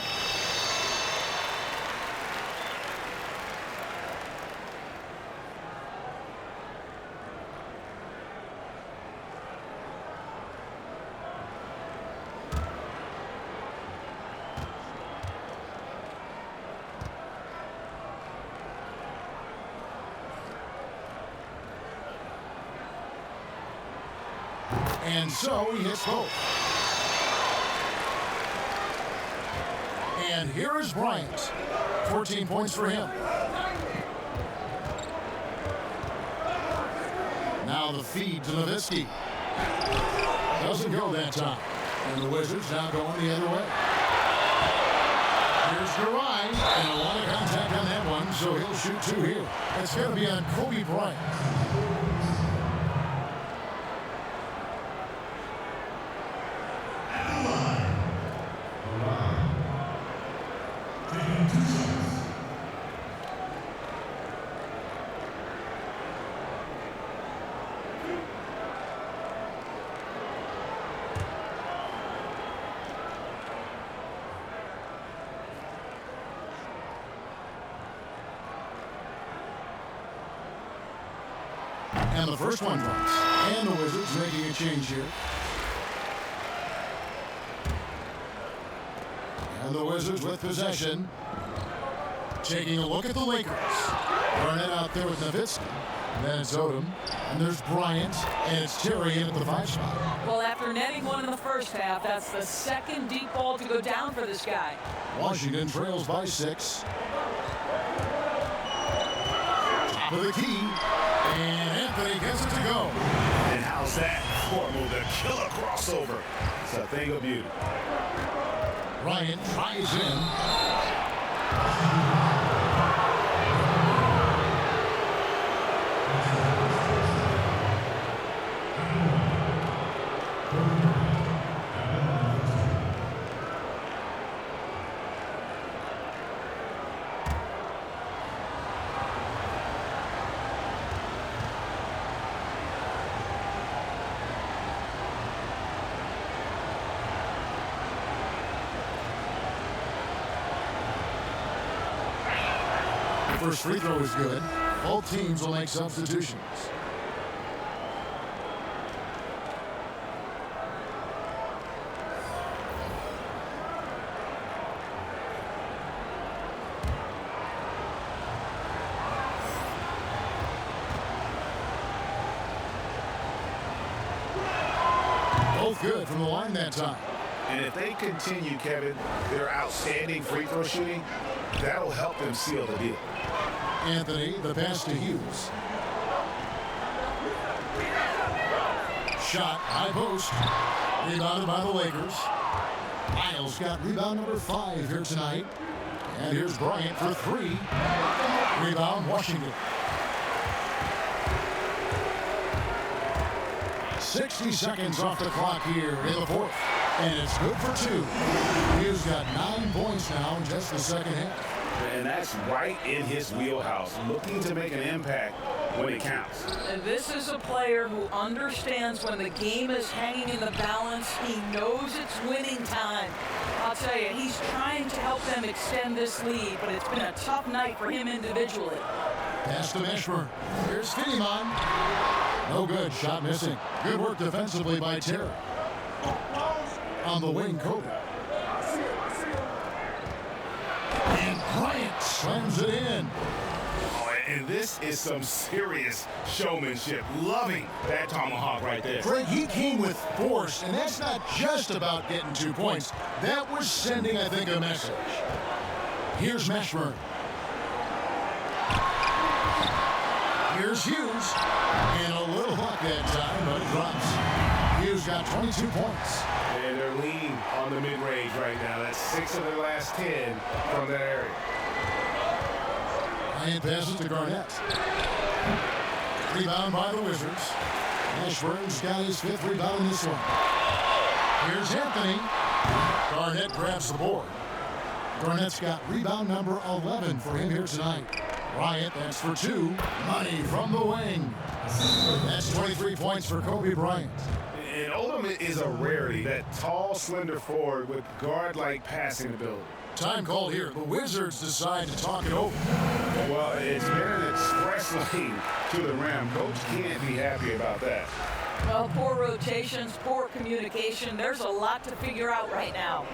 And so he hits both. And here is Bryant. 14 points for him. Now the feed to Nowitzki. Doesn't go that time. And the Wizards now going the other way. Here's Garai. And a lot of contact on that one, so he'll shoot two here. It's going to be on Kobe Bryant. And the first one drops. And the Wizards making a change here. And the Wizards with possession. Taking a look at the Lakers. Garnett out there with Nowitzki. Then it's Odom. And there's Bryant. And it's Terry in at the 5 spot. Well, after netting one in the first half, that's the second deep ball to go down for this guy. Washington trails by 6. Top of the key. And Anthony gets it to go. And how's that? Court move, the killer crossover. It's a thing of beauty. Bryant tries in. First free throw is good. Both teams will make substitutions. Both good from the line that time. And if they continue, Kevin, their outstanding free throw shooting, that'll help them seal the deal. Anthony, the pass to Hughes. Shot, high post. Rebounded by the Lakers. Miles got rebound number 5 here tonight. And here's Bryant for 3. Rebound, Washington. 60 seconds off the clock here in the 4th. And it's good for 2. Hughes got 9 points now in just the second half. And that's right in his wheelhouse, looking to make an impact when it counts. And this is a player who understands when the game is hanging in the balance. He knows it's winning time. I'll tell you, he's trying to help them extend this lead, but it's been a tough night for him individually. Pass to Meshmer. Here's Finneman. No good. Shot missing. Good work defensively by Terry. On the wing, Kobe. And Bryant slams it in. Oh, and this is some serious showmanship. Loving that tomahawk right there. Greg, he came with force, and that's not just about getting 2 points. That was sending, I think, a message. Here's Meshmer. Here's Hughes. And a little luck that time, but it drops. Hughes got 22 points. And they're lean on the mid-range right now. That's 6 of their last 10 from that area. And passes to Garnett. Rebound by the Wizards. Ashburn's got his 5th rebound in this one. Here's Anthony. Garnett grabs the board. Garnett's got rebound number 11 for him here tonight. Bryant, that's for 2. Money from the wing. That's 23 points for Kobe Bryant. And Odom is a rarity, that tall, slender forward with guard-like passing ability. Time called here. The Wizards decide to talk it over. Well, it's been an express lane to the rim. Coach can't be happy about that. Well, poor rotations, poor communication. There's a lot to figure out right now.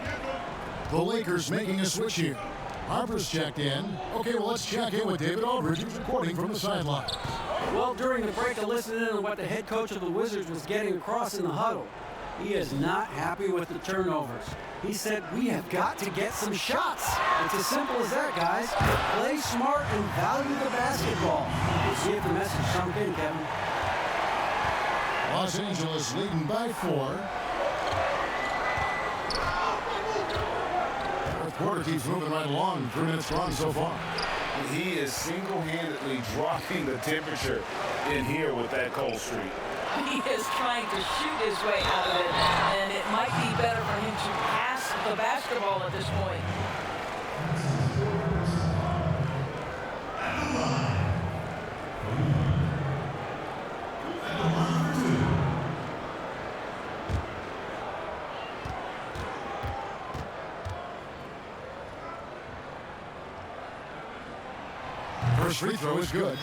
The Lakers making a switch here. Harper's checked in. Okay, well, let's check in with David Aldridge, who's reporting from the sideline. Well, during the break, I listened in on what the head coach of the Wizards was getting across in the huddle. He is not happy with the turnovers. He said, we have got to get some shots. It's as simple as that, guys. Play smart and value the basketball. We'll see if the message sunk in, Kevin. Los Angeles leading by 4. Fourth quarter keeps moving right along. 3 minutes gone so far. He is single-handedly dropping the temperature in here with that cold streak. He is trying to shoot his way out of it, and it might be better for him to pass the basketball at this point. First free throw is good.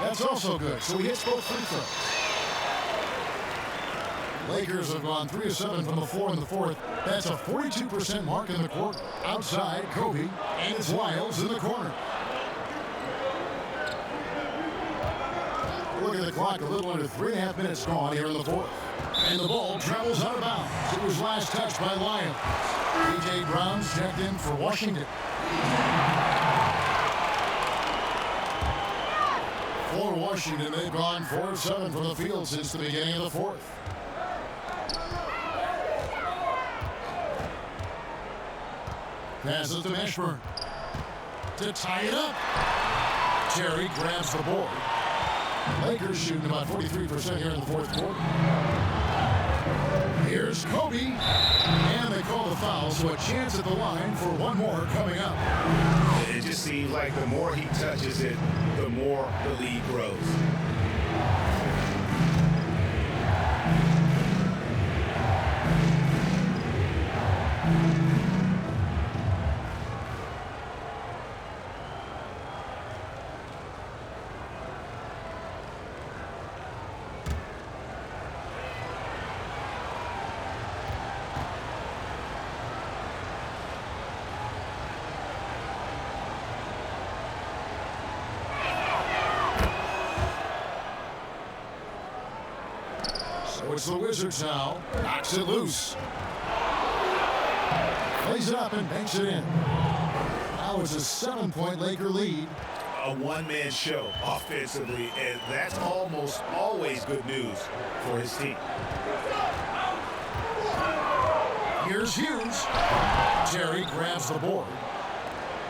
That's also good, so he hits both free throws. Lakers have gone 3 of 7 from the floor in the fourth. That's a 42% mark in the quarter. Outside, Kobe, and it's Wiles in the corner. Look at the clock, a little under 3.5 minutes gone here in the fourth. And the ball travels out of bounds. It was last touched by Lyons. A.J. Brown's checked in for Washington. For Washington, they've gone 4 of 7 from the field since the beginning of the fourth. Passes to Mashburn to tie it up. Terry grabs the board. Lakers shooting about 43% here in the fourth quarter. Here's Kobe, and they call the foul, so a chance at the line for one more coming up. It just seems like the more he touches it, the more the lead grows. So it's the Wizards now. Knocks it loose. Plays it up and banks it in. Now it's a 7-point Laker lead. A one-man show offensively, and that's almost always good news for his team. Here's Hughes. Terry grabs the board.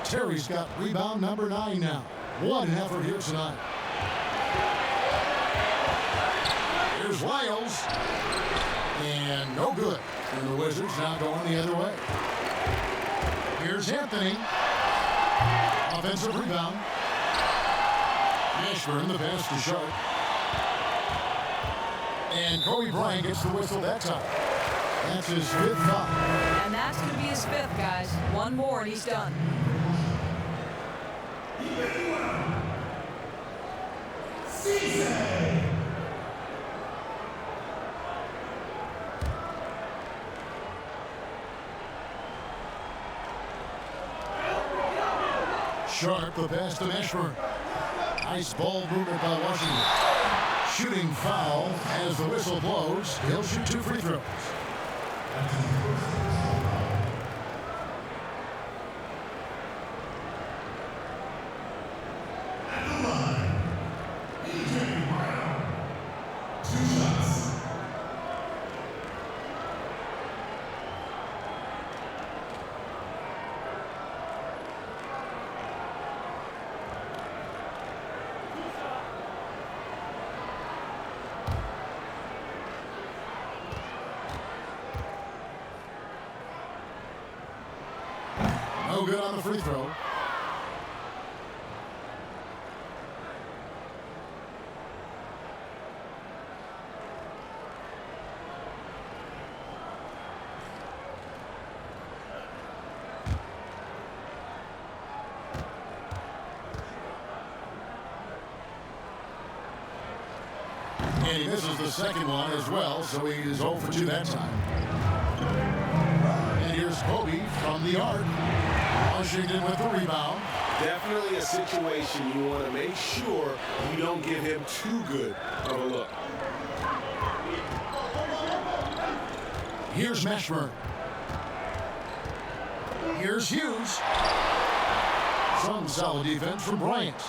Terry's got rebound number 9 now. What an effort here tonight. Here's Wiles. And no good. And the Wizards now going the other way. Here's Anthony. Offensive rebound. Mashburn, the pass to Sharp. And Kobe Bryant gets the whistle that time. That's his 5th foul. And that's going to be his 5th, guys. One more and he's done. Sharp, the pass to Mashburn. Nice ball movement by Washington. Shooting foul as the whistle blows. He'll shoot 2 free throws. No good on the free throw. And he misses the second one as well, so he is 0 for 2 that time. And here's Kobe from the arc. Washington with the rebound. Definitely a situation you want to make sure you don't give him too good of a look. Here's Mashburn. Here's Hughes. Some solid defense from Bryant.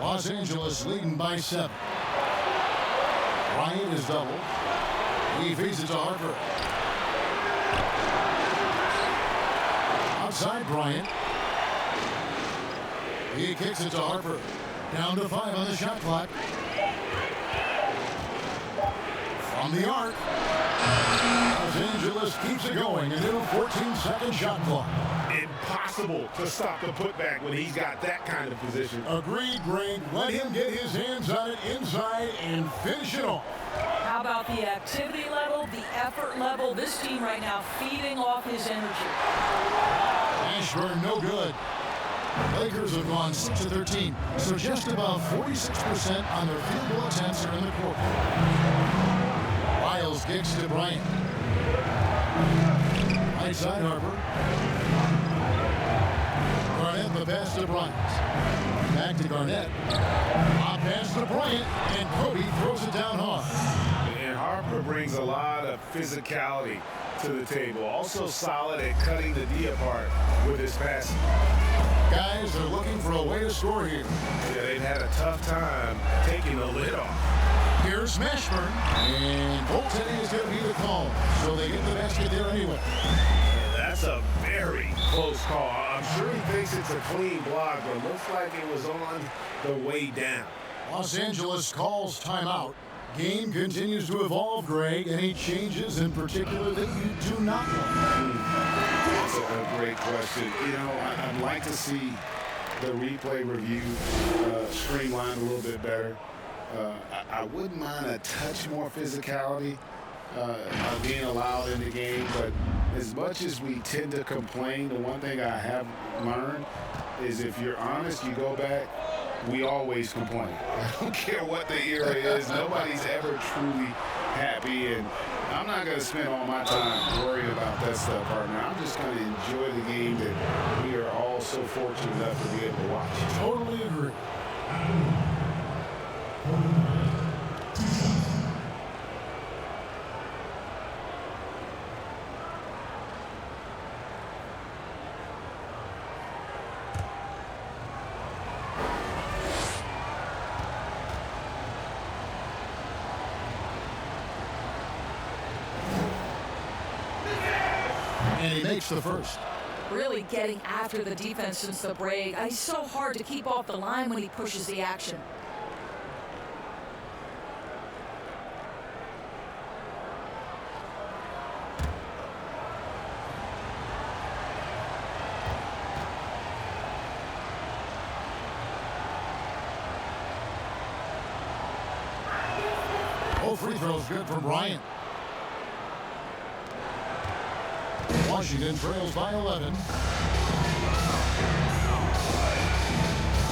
Los Angeles leading by 7. Bryant is doubled. He feeds it to Harper. Outside Bryant. He kicks it to Harper. Down to 5 on the shot clock. From the arc. Los Angeles keeps it going. A new 14-second shot clock. Impossible to stop the putback when he's got that kind of position. Agreed, Greg. Let him get his hands on it inside and finish it off. How about the activity level, the effort level? This team right now feeding off his energy. Ashburn, no good. Lakers have gone 6 of 13, so just about 46% on their field goal attempts are in the quarter. Wiles kicks to Bryant. Right side Harper. Garnett the pass to Bryant. Back to Garnett. Hot pass to Bryant, and Kobe throws it down hard. And Harper brings a lot of physicality to the table. Also solid at cutting the D apart with his passing. Guys are looking for a way to score here. Yeah, they've had a tough time taking the lid off. Here's Mashburn, and goaltending is going to be the call, so they get the basket there anyway. That's a very close call. I'm sure he thinks it's a clean block, but it looks like it was on the way down. Los Angeles calls timeout. Game continues to evolve, Greg. Any changes in particular that you do not want? That's a great question. You know, I'd like to see the replay review streamlined a little bit better. I wouldn't mind a touch more physicality being allowed in the game, but as much as we tend to complain, the one thing I have learned is if you're honest, you go back, we always complain. I don't care what the era is. Nobody's ever truly happy, and I'm not going to spend all my time worrying about that stuff, partner. I'm just going to enjoy the game that we are all so fortunate enough to be able to watch. Totally agree. And he makes the first. Really getting after the defense since the break. He's so hard to keep off the line when he pushes the action. Both free throws good for Bryant. Washington trails by 11.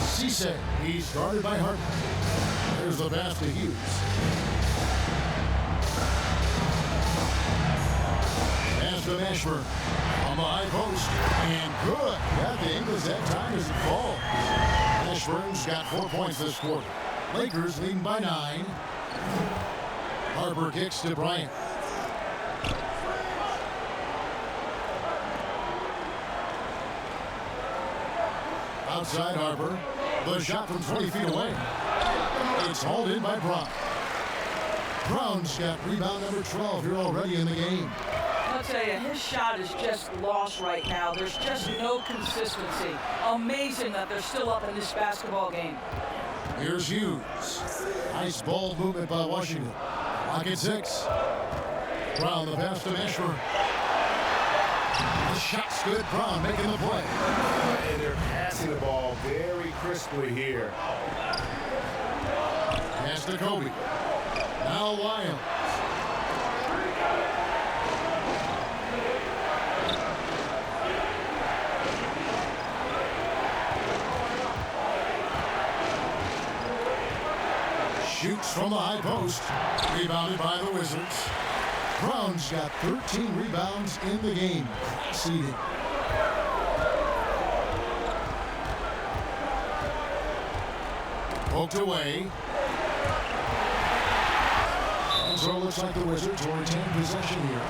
Cisse, he's guarded by Harper. There's the pass to Hughes. Pass to Mashburn on the high post, and good. Got the English that time as it falls. Mashburn's got 4 points this quarter. Lakers leading by 9. Harper kicks to Bryant. Outside Harper. The shot from 20 feet away. It's hauled in by Brown. Brown's got rebound number 12 here already in the game. I'll tell you, his shot is just lost right now. There's just no consistency. Amazing that they're still up in this basketball game. Here's Hughes. Nice ball movement by Washington. Lock at 6. Brown the pass to Mashburn. shot's good. Brown making the play. And they're passing the ball very crisply here. Pass to Kobe. Now Lyons. Shoots from the high post. Rebounded by the Wizards. Brown's got 13 rebounds in the game. Class-leading. Poked away. And so it looks like the Wizards will retain possession here.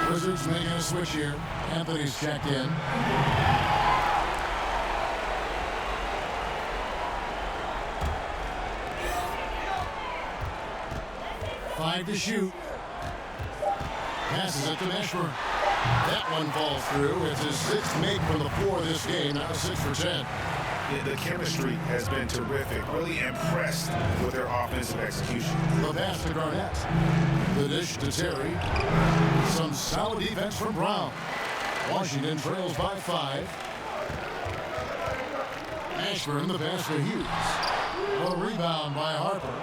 Wizards making a switch here. Anthony's checked in. Five to shoot. Passes it to Meshburn. That one falls through. It's his sixth make from the floor this game. Now 6 for 10. Yeah, the chemistry has been terrific. Really impressed with their offensive execution. The pass to Garnett. The dish to Terry. Some solid defense from Brown. Washington trails by 5. Mashburn, the pass to Hughes. A rebound by Harper.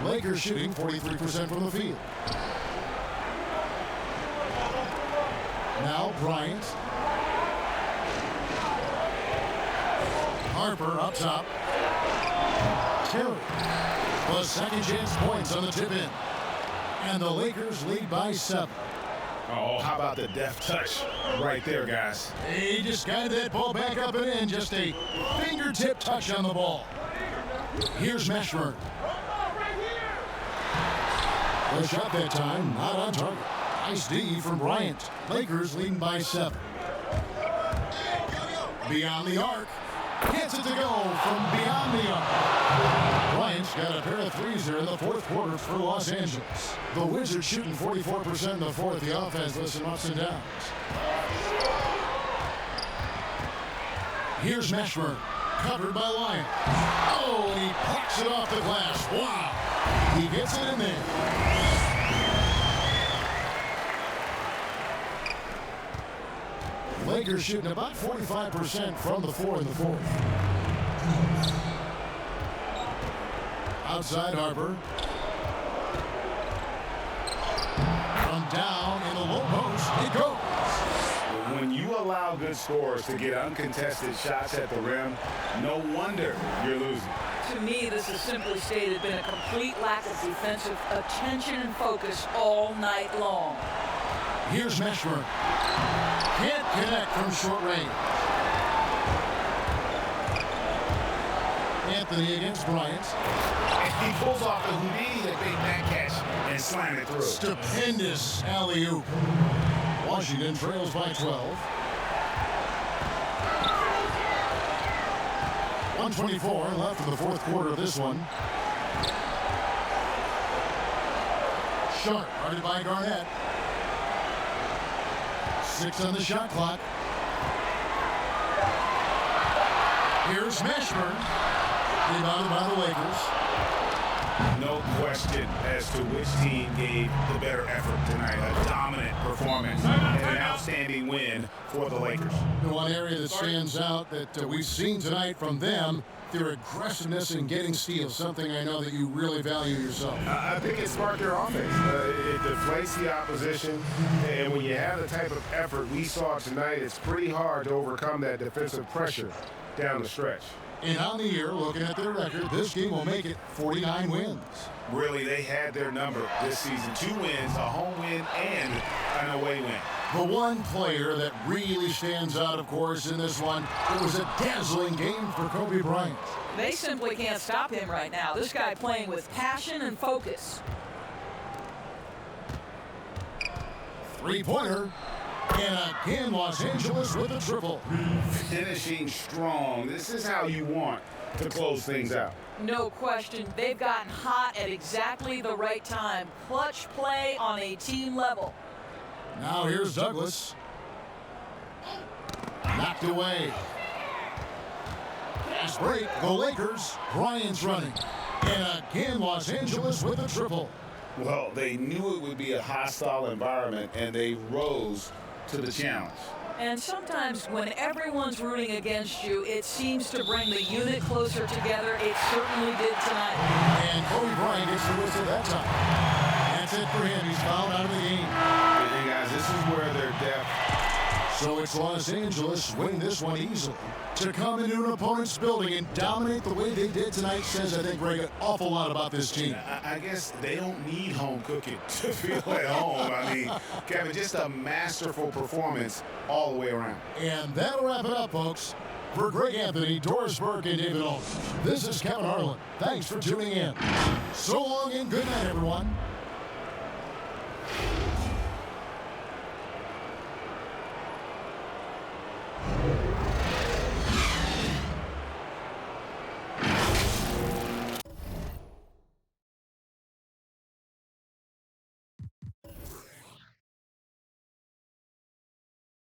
Lakers shooting 43% from the field. Now Bryant. Harper up top. Terry. The second chance points on the tip in. And the Lakers lead by 7. Oh, how about the deft touch right there, guys? He just guided that ball back up and in. Just a fingertip touch on the ball. Here's Meshburn. The shot that time, not on target. Nice D from Bryant. Lakers leading by 7. Beyond the arc. Gets it to go from beyond the arc. Bryant's got a pair of threes here in the fourth quarter for Los Angeles. The Wizards shooting 44% in the fourth. The offense with some ups and downs. Here's Meshburn. Covered by Lyons. Oh, and he plucks it off the glass. Wow. He gets it in there. Lakers shooting about 45% from the floor in the fourth. Outside Harper. From down in the low post, it goes. When you allow good scorers to get uncontested shots at the rim, no wonder you're losing. To me, this has simply stated been a complete lack of defensive attention and focus all night long. Here's Meshburn. Can't connect from short range. Anthony against Bryant. He pulls off the Houdini that big back catch and slam it through. Stupendous alley-oop. Washington trails by 12. 124 left in the fourth quarter of this one. Sharp, guarded by Garnett. 6 on the shot clock. Here's Mashburn. Rebounded by the Lakers. No question as to which team gave the better effort tonight. A dominant performance and an outstanding win for the Lakers. The one area that stands out that we've seen tonight from them, their aggressiveness in getting steals, something I know that you really value yourself. I think it sparked their offense. It deflates the opposition, and when you have the type of effort we saw tonight, it's pretty hard to overcome that defensive pressure down the stretch. And on the year, looking at their record, this game will make it 49 wins. Really, they had their number this season. 2 wins, a home win, and an away win. The one player that really stands out, of course, in this one, it was a dazzling game for Kobe Bryant. They simply can't stop him right now. This guy playing with passion and focus. Three-pointer. And again, Los Angeles with a triple. Finishing strong. This is how you want to close things out. No question. They've gotten hot at exactly the right time. Clutch play on a team level. Now here's Douglas. Knocked away. Fast break. The Lakers. Bryant's running. And again, Los Angeles with a triple. Well, they knew it would be a hostile environment, and they rose to the challenge. And sometimes when everyone's rooting against you, it seems to bring the unit closer together. It certainly did tonight. And Kobe Bryant gets the whistle that time. That's it for him. He's fouled out of the game. Hey, guys, this is where their depth. So it's Los Angeles winning this one easily. To come into an opponent's building and dominate the way they did tonight says, I think, Greg, an awful lot about this team. I guess they don't need home cooking to feel at home. I mean, Kevin, just a masterful performance all the way around. And that'll wrap it up, folks. For Greg Anthony, Doris Burke, and David Aldridge, this is Kevin Harlan. Thanks for tuning in. So long and good night, everyone.